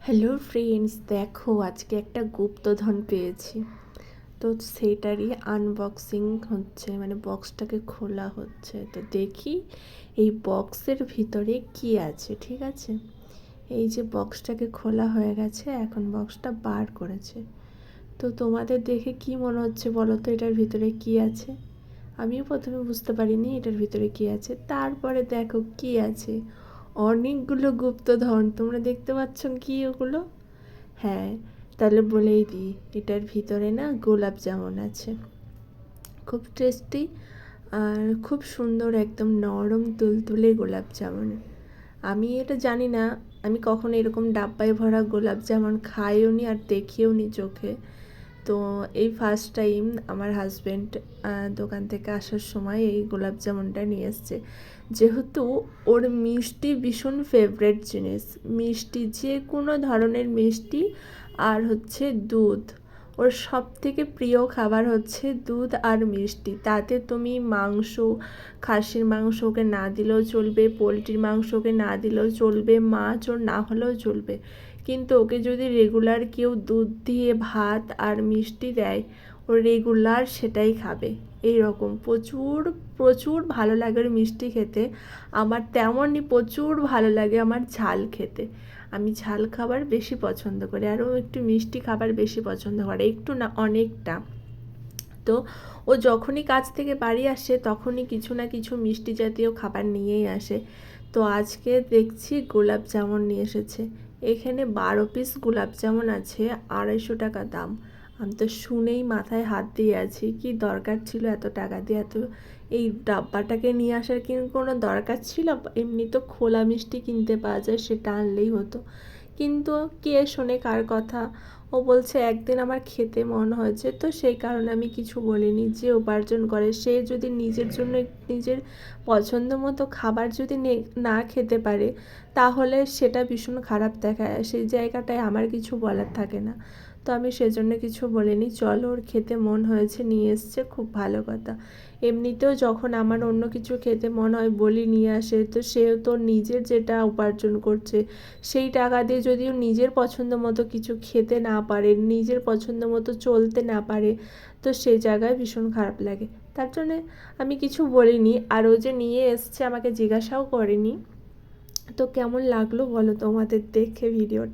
Hello friends, দেখো আজকে একটা গুপ্তধন পেয়েছি। তো সেটারই আনবক্সিং হচ্ছে, মানে বক্সটাকে খোলা হচ্ছে। তো দেখি এই বক্সের ভিতরে কি আছে। ঠিক আছে, এই যে বক্সটাকে খোলা হয়ে গেছে, এখন বক্সটা বার করেছে। তো তোমাদের দেখে কি মনে হচ্ছে বলো তো, এটার ভিতরে কি আছে? আমিও প্রথমে বুঝতে পারিনি এটার ভিতরে কি আছে, তারপরে দেখো কি আছে। অনেকগুলো গুপ্তধন, তোমরা দেখতে পাচ্ছ কি ওগুলো? হ্যাঁ, তাহলে বলেই দিই, এটার ভিতরে না গোলাপ জামুন আছে, খুব টেস্টি আর খুব সুন্দর, একদম নরম তুলতুলে গোলাপ জামুন। আমি এটা জানি না, আমি কখনো এরকম ডাব্বায় ভরা গোলাপ জামুন খাইও নি আর দেখিও নি চোখে। তো এই ফার্স্ট টাইম আমার হাজব্যান্ড দোকান থেকে আসার সময় এই গোলাপ জামুনটা নিয়ে এসছে। যেহেতু ওর মিষ্টি ভীষণ ফেভারেট জিনিস, মিষ্টি যে কোনো ধরনের মিষ্টি, আর হচ্ছে দুধ। ওর সব থেকে প্রিয় খাবার হচ্ছে দুধ আর মিষ্টি। তাতে তুমি মাংস, খাসির মাংস ওকে না দিলেও চলবে, পোলট্রির মাংস ওকে না দিলেও চলবে, মাছ ওর না হলেও চলবে, কিন্তু ওকে যদি রেগুলার কেউ দুধ দিয়ে ভাত আর মিষ্টি দেয়, ও রেগুলার সেটাই খাবে। এই রকম প্রচুর প্রচুর ভালো লাগে ওর মিষ্টি খেতে। আমার তেমনই প্রচুর ভালো লাগে আমার ঝাল খেতে। আমি ঝাল খাবার বেশি পছন্দ করি, আর ও একটু মিষ্টি খাবার বেশি পছন্দ করে, একটু না অনেকটা। তো ও যখনই কাজ থেকে বাড়ি আসে তখনই কিছু না কিছু মিষ্টি জাতীয় খাবার নিয়েই আসে। তো আজকে দেখছি গোলাপ জামুন নিয়ে এসেছে। এখানে 12 পিস গোলাপ জামুন আছে, 250 টাকা দাম। আমি তো শুনেই মাথায় হাত দিয়ে আছি, কি দরকার ছিল এত টাকা দিয়ে এত এই ডাব্বাটাকে নিয়ে আসার? কি কোনো দরকার ছিল? এমনি তো খোলা মিষ্টি কিনতে পাওয়া যায়, সেটা আনলেই হতো। কিন্তু কে শোনে কার কথা? ও বলছে একদিন আমার খেতে মন হয়েছে, তো সেই কারণে আমি কিছু বলিনি। যে উপার্জন করে সে যদি নিজের জন্য নিজের পছন্দ মতো খাবার যদি না খেতে পারে, তাহলে সেটা ভীষণ খারাপ দেখায়, সেই জায়গাটায় আমার কিছু বলার থাকে না। তো আমি সেজন্য কিছু বলিনি, চলো ওর খেতে মন হয়েছে নিয়ে এসছে, খুব ভালো কথা। এমনিতেও যখন আমার অন্য কিছু খেতে মন হয় বলি নিয়ে আসে, তো সেও তো নিজের যেটা উপার্জন করছে সেই টাকা দিয়ে যদিও নিজের পছন্দ মতো কিছু খেতে না পারে, নিজের পছন্দ মতো চলতে না পারে, তো সেই জায়গায় ভীষণ খারাপ লাগে। তার জন্যে আমি কিছু বলিনি। আর ও যে নিয়ে এসছে আমাকে জিজ্ঞাসাও করেনি। তো কেমন লাগলো বলো তোমাদের দেখে ভিডিওটা?